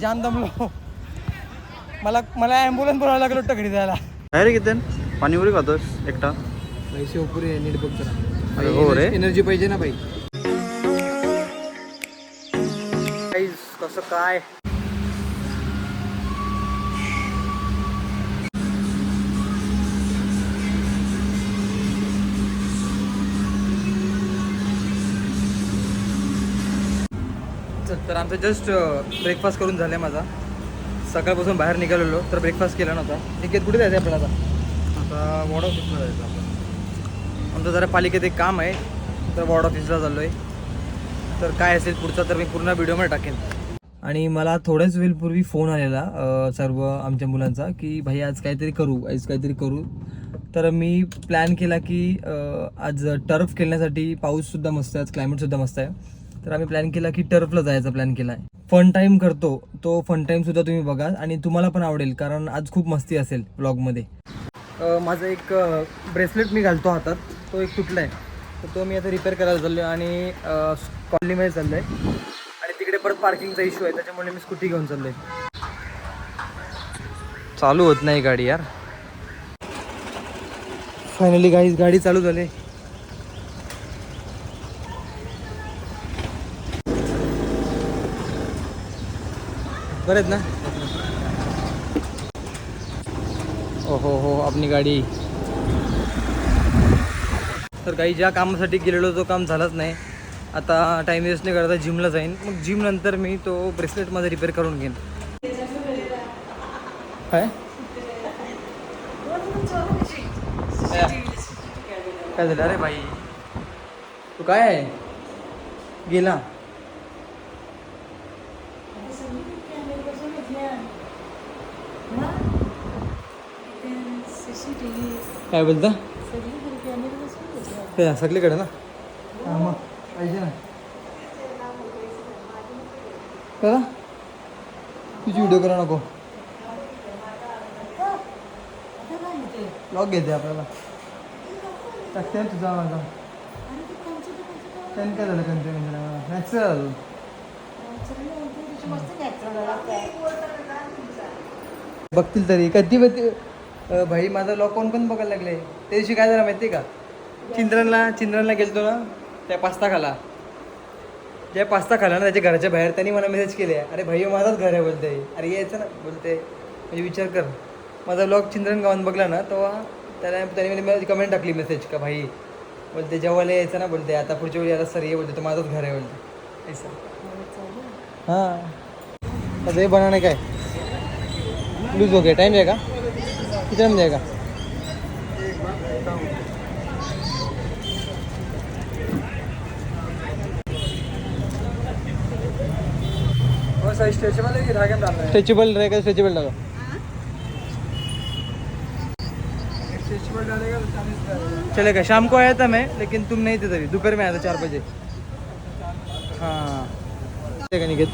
जाम दमलो. मला ॲम्ब्युलन्स बोलायला लागलो घरी जायला. काय रे किती पाणी पुरी खातोस एकटा? पैसे पुरे नीट बघ जरा. अरे हो रे, एनर्जी पाहिजे ना बाई. कसं काय तर आमचं जस्ट ब्रेकफास्ट करून झालं आहे माझा. सकाळपासून बाहेर निघालेलो तर ब्रेकफास्ट केला नव्हता. निकेत कुठे जायचं आपल्याला आता वॉर्ड ऑफिसला जायचं आपण. आमचं जरा पालिकेत एक काम आहे तर वॉर्ड ऑफिसला चाललो आहे. तर काय असेल पुढचा तर मी पूर्ण व्हिडिओमध्ये टाकेन. आणि मला थोड्याच वेळपूर्वी फोन आलेला सर्व आमच्या मुलांचा की भाई आज काहीतरी करू. तर मी प्लॅन केला की आज टर्फ खेळण्यासाठी पाऊससुद्धा मस्त आहे, आज क्लायमेटसुद्धा मस्त आहे. तर आम्ही प्लॅन केला की टर्फला जायचा प्लॅन केला आहे. फन टाईम करतो तो फन टाईमसुद्धा तुम्ही बघा आणि तुम्हाला पण आवडेल कारण आज खूप मस्ती असेल ब्लॉगमध्ये. माझं एक ब्रेसलेट मी घालतो हातात, तो एक तुटला आहे तर तो मी आता रिपेअर करायला चाललो आहे आणि कॉलनीमध्ये चाललो आहे. आणि तिकडे परत पार्किंगचा इश्यू आहे त्याच्यामुळे मी स्कूटी घेऊन चाललो आहे. चालू होत नाही गाडी यार. फायनली गाडी चालू झाली. बरं आहेत ना? हो आपली गाडी. तर काही ज्या कामासाठी गेलेलो तो काम झालाच नाही. आता टाईम वेस्ट नाही करता जिमला जाईन. मग जिम नंतर मी तो ब्रेसलेट माझा रिपेअर करून घेईन. काय झालं? अरे भाई तू काय आहे गेला? काय बोलता? सगळीकडे ना? हां मग पाहिजे ना. करा तुझी व्हिडिओ करा नको. ब्लॉग घेते आपल्याला टाकते तुझा माझा. त्याने काय झालं कंटेंट नॅचरल. बघतील तरी कधी भाई माझा ब्लॉग कोण बघायला लागले. त्या दिवशी काय झालं माहिती आहे का? चिंद्रनला गेलतो ना त्या पास्ता खाला. ज्या पास्ता खाला ना त्याच्या घराच्या बाहेर त्यांनी मला मेसेज केले अरे भाई माझाच घर आहे बोलते. अरे यायचं ना बोलते. म्हणजे विचार कर माझा ब्लॉग चिंद्रन गावात बघला ना तेव्हा त्याने मला कमेंट टाकली मेसेज का भाई बोलते जेव्हा यायचं ना बोलते आता पुढच्या वेळी आता सर ये बोलते तो माझंच घर आहे बोलते. ऐसा हां आता हे बनाने काय लूज हो गया. टाइम जाएगा कितना टाइम जाएगा? स्ट्रेचेबल रहेगा. स्ट्रेचेबल डालो. चलेगा. शाम को आया था मैं लेकिन तुम नहीं थे तभी. दोपहर में आया था 4 बजे. हां निकेत.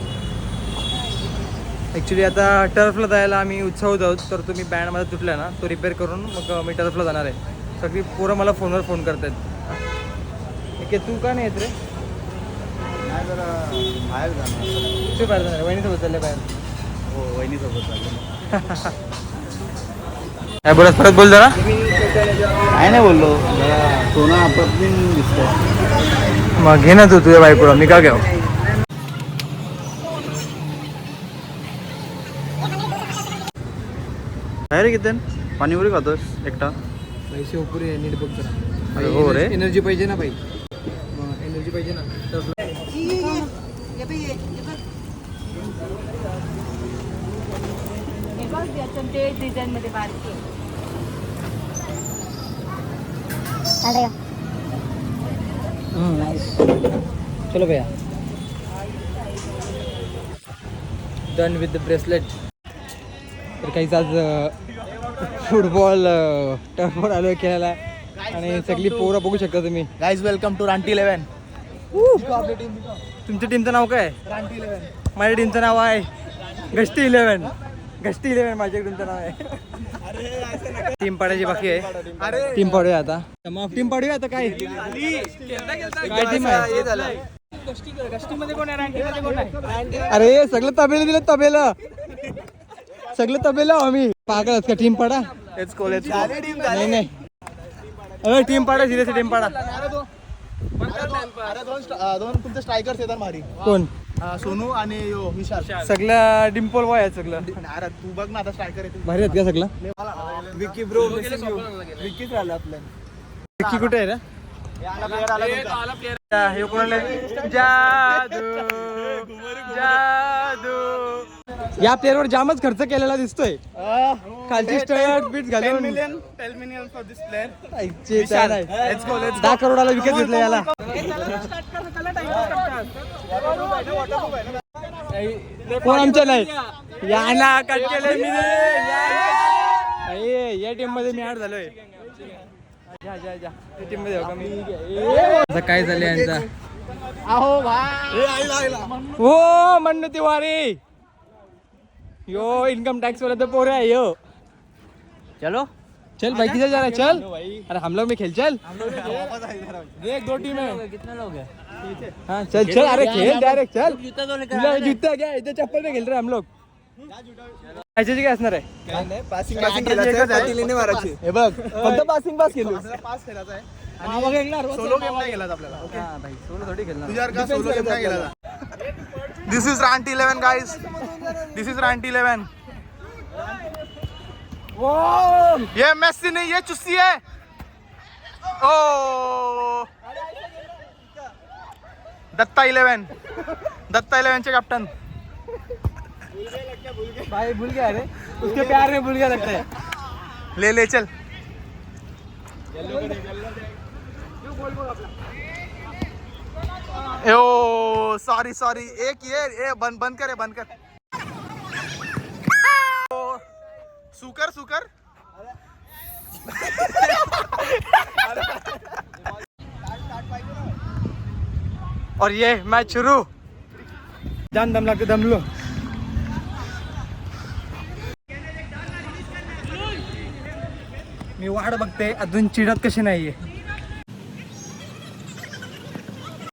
ॲक्च्युली आता टर्फला जायला आम्ही उत्साहित आहोत. तर तुम्ही बँड माझा तुटला ना तो रिपेअर करून मग मी टर्फला जाणार आहे. सगळी पोरं मला फोनवर फोन करत आहेत. ठीक आहे तू का नाही येत रे? नाही जरा बाहेर जाणार. तू बाहेर जाणार वहिनीसोबत चालले बाहेर? हो वहिनीसोबत चाललो. काय बोलत परत बोल जरा. काय नाही बोललो जरा सोना अपघात दिसतोय. मग घे ना तू तुझ्या बायकोला मी का घ्याव? काय रे किती पाणी पुरी खातोस एकटा? पैसे पुरे नीट बघ जरा. अरे हो रे, एनर्जी पाहिजे ना बाई. एनर्जी पाहिजे ना. चलो भैया. Done with the bracelet. तर काहीच आज फुटबॉल टर्फवर आलो आहे खेळायला आणि सगळी पोरं बघू शकता तुम्ही. गाईज वेलकम टू रानटी 11. तुमच्या टीमचं नाव काय? रानटी 11. माझ्या टीमचं नाव आहे गष्टी 11. गष्टी 11 माझ्या टीमचं नाव आहे. टीम पाडायची बाकी आहे. टीम पाडूया आता. मग टीम पाडूया आता. काय टीम आहे? अरे सगळं तबेला दिलं तबेला सगळं तबेला आम्ही पागल का टीम पाडा नाही नाही अरे टीम पाडा सिरियस टीम पाडा दोन तुमचे स्ट्रायकर्स येतात भारी कोण सोनू आणि विशाल सगळं डिम्पल बॉय आहे सगळं अरे तू बघ ना आता स्ट्रायकर येते भारी आहेत का सगळं विकी ब्रो विकीच राहिला आपल्या विक्की कुठे आहे रे हे कोणाला जादू जादू या प्लेअरवर जामच खर्च केलेला दिसतोय खालची स्टर्ट बीट घालून 10 million for this player. Let's go. 10 करोडाला wicket घेतलं याला कोण आमच्या नाही याला कट केलंय मी रे या टीम मध्ये मी ऍड झालोय टीम मध्ये हो का मी काय झालं यांचा हो म्हणणं तिवारी यो इनकम टैक्स वाला तो पोरे है यो चलो चल भाई किधर जा रहा है चल अरे हम लोग में खेल चल देख 2 टीम है कितने लोग हैं हाँ चल चल अरे खेल डायरेक्ट चल जूता क्या इधर चप्पल में खेल रहे हम लोग ऐसे काय असणार आहे पासिंग लेने मारायची हे बघ फक्त पासिंग पास केलो पास खेळायचा आहे आणि मग येणार सोलो गेम नाही गेला आपल्याला ओके हां भाई सोलो थोडी खेळणार तुझ्यावर का सोलो गेम नाही गेला दिस इज रांटी 11 गाइस दिस इज रांटी 11 ये मेसी नहीं ये चुस्सी है ओ दत्ता 11 चे कॅप्टन भाई भूल गया रे उसके प्यार में भूल गया लगता है ले चल ओ सॉरी एक ये बंद कर सुकर और ये मैच शुरू जान दम लागते दम लो मी वाट बघते अजून चिडत कशी नाहीये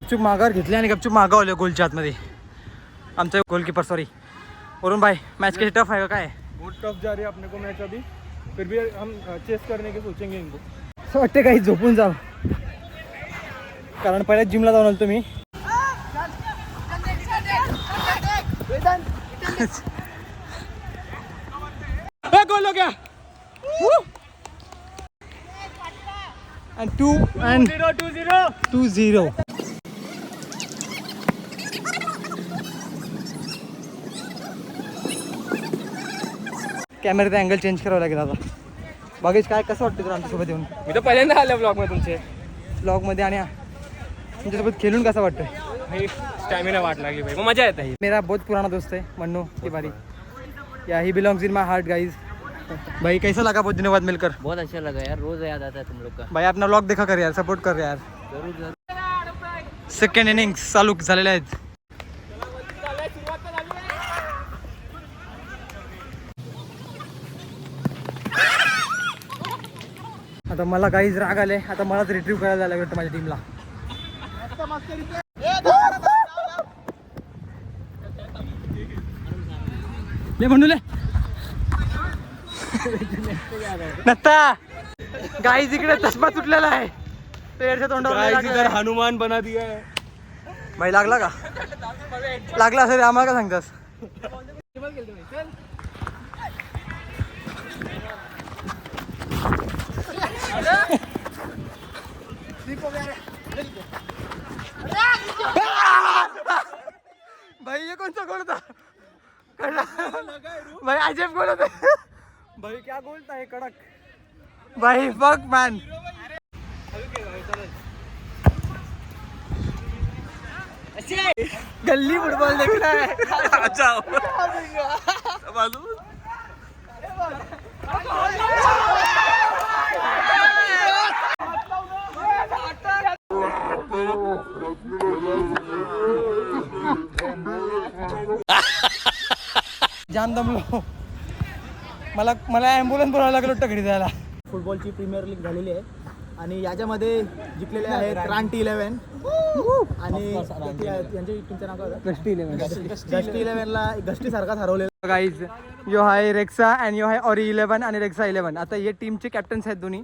गपचूप माघार घेतली आणि गपचूप मागावले गोलच्या आतमध्ये आमचा गोलकीपर सॉरी वरुण भाई मैच कैसे टफ है काय बहुत टफ जा रही है अपने को मैच अभी फिर भी हम चेस करने के सोचेंगे इनको असं वाटते काही झोपून जाव कारण पहिल्याच जिमला जाऊन आलो तुम्ही गोल हो गया and 2-0 कॅमेऱ्याचा अँगल चेंज करावा लागेल आता बागेश काय कसं वाटतं तुला आमच्यासोबत येऊन मी तर पहिल्यांदा आलो ब्लॉग मध्ये तुमचे ब्लॉगमध्ये आणि तुमच्यासोबत खेळून कसं वाटतं स्टॅमिना वाट लागली भाई मजा येते ही मेरा बहुत पुराना दोस्त है मन्नू तिवारी या he belongs in my heart guys भाई कैसा लगा बहुत दिनों बाद मिलकर बहुत अच्छा लगा यार रोज याद आता है तुम लोग का भाई अपना व्लॉग देखा कर यार सपोर्ट कर यार जरूर जरूर सेकंड इनिंग्स चालू झालेल्या आहेत आता मला काहीच राग आले आता मलाच रिट्रीव्ह करायला जायला वाटतं माझ्या टीमला ले म्हणूले नत्ता गाईज इकडे चष्मा तुटलेला आहे पेरच्या तोंडावर हनुमान बना दिया है भाई लागला का लागला असेल आम्हाला का सांगतास भाई ये कौन सा गोल था भाई अजब गोल होता भाई क्या गोल था ये कड़क भाई फक मैन गली फुटबॉल देखना है अच्छा जाम दमलो मला ॲम्ब्युलन्स बोलायला लागलो घरी जायला फुटबॉलची प्रीमियर लीग झालेली आहे आणि याच्यामध्ये जिंकलेले आहेत क्रांती 11 आणि यांचे तुमचं नाव काय? गस्टी 11ला गस्टी सारखाच हरवलेला. गाईज यो हाय रेक्सा अँड यो हाय ऑरी 11 आणि रेक्सा 11. आता हे टीमचे कॅप्टन्स आहेत दोन्ही.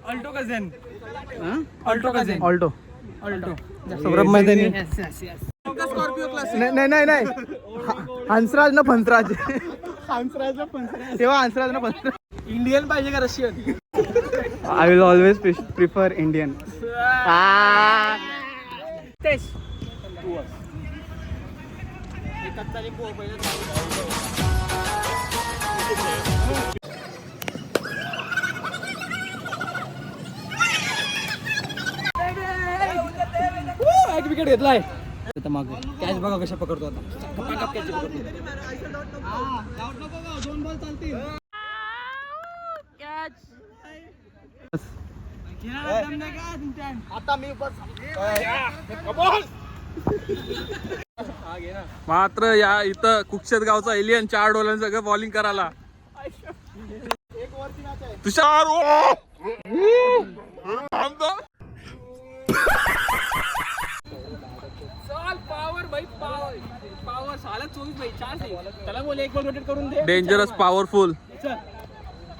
ऑल्टो कझन ऑल्टो सौरभ मैदानी. नाही हंसराज ना फंसराज. तेव्हा हंसराज ना फंसराज. इंडियन पाहिजे का Russian? I will always prefer Indian. Wicket घेतलाय. कॅच बघा कशा पकडतो आता. आता मी मात्र या इथं कुक्षेत गावचा एलियन 4 डोलांचं सगळं बॉलिंग करायला. तुषार डेंजरस पॉवरफुल.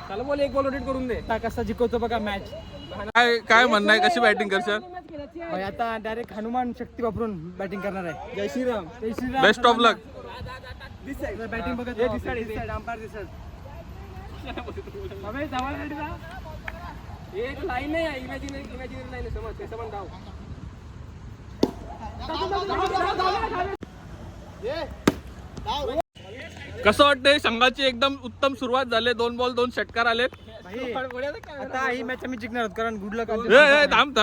त्याला बोल 1 बॉल रोटेट करून दे. कसा जिंकवतो बघा मॅच. काय म्हणणं आहे, कशी बॅटिंग करशाल? आता डायरेक्ट हनुमान शक्ती वापरून बॅटिंग करणार आहे. जय श्रीराम. जय Shriram. Best of luck. Batting बघत अंपायर दिसत. एक लाईन आहे इमॅजिनरी लाईन समज ते समज धाव. कसं वाटतंय? संघाची एकदम उत्तम सुरुवात झाली. 2 बॉल 2 षटकार आले. आता ही मॅच आम्ही जिंकणार आहोत कारण गुड लक. थांब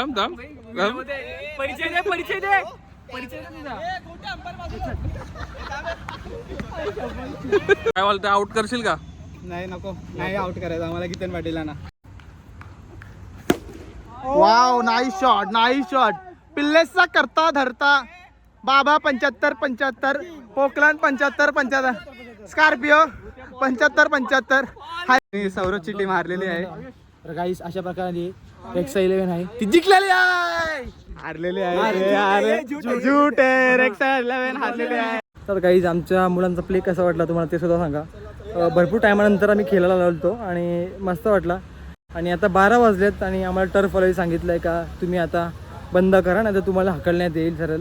परिचय दे. काय बोलते, आउट करशील का? नाही नको, नाही आउट करायचं आम्हाला कितन पाटील ना. Wow, nice shot. पिल्लेसचा करता धरता बाबा 75 पोकलान 75 स्कॉर्पिओ 75 सौरभची टीम हारलेली आहे. तर गाईस अशा प्रकारे रेक्सा 11 आहे ती जिंकलेली आहे. हारलेली आहे. झूट आहे. रेक्सा 11 हारलेली आहे. तर गाईज आमच्या मुलांचा प्ले कसा वाटला तुम्हाला ते सुद्धा सांगा. भरपूर टायमानंतर आम्ही खेळायला लागलो आणि मस्त वाटला. आणि आता 12 वाजलेत आणि आम्हाला टर्फवाल्याने सांगितलं आहे का तुम्ही आता बंद करा, नाही तर तुम्हाला हकलण्यात येईल. सरळ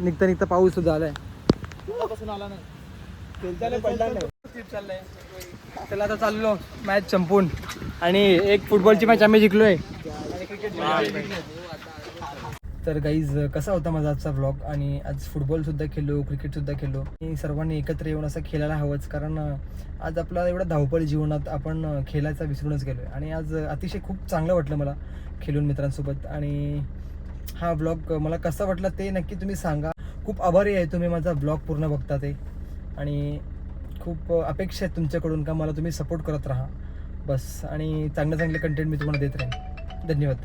निघता पाऊस सुद्धा आलाय. त्याला आता चाललो मॅच संपून आणि एक फुटबॉलची मॅच आम्ही जिंकलोय. तर गाईज कसा होता माझा आजचा व्लॉग. आणि आज फुटबॉलसुद्धा खेळलो, क्रिकेटसुद्धा खेळलो. आणि सर्वांनी एकत्र येऊन असं खेळायला हवंच, कारण आज आपला एवढा धावपळ जीवनात आपण खेळायचा विसरूनच गेलो आहे. आणि आज अतिशय खूप चांगलं वाटलं मला खेळून मित्रांसोबत. आणि हा व्लॉग मला कसा वाटला ते नक्की तुम्ही सांगा. खूप आभारी आहे तुम्ही माझा व्लॉग पूर्ण बघता ते. आणि खूप अपेक्षा आहेत तुमच्याकडून का मला तुम्ही सपोर्ट करत राहा बस. आणि चांगले कंटेंट मी तुम्हाला देत राहीन. धन्यवाद.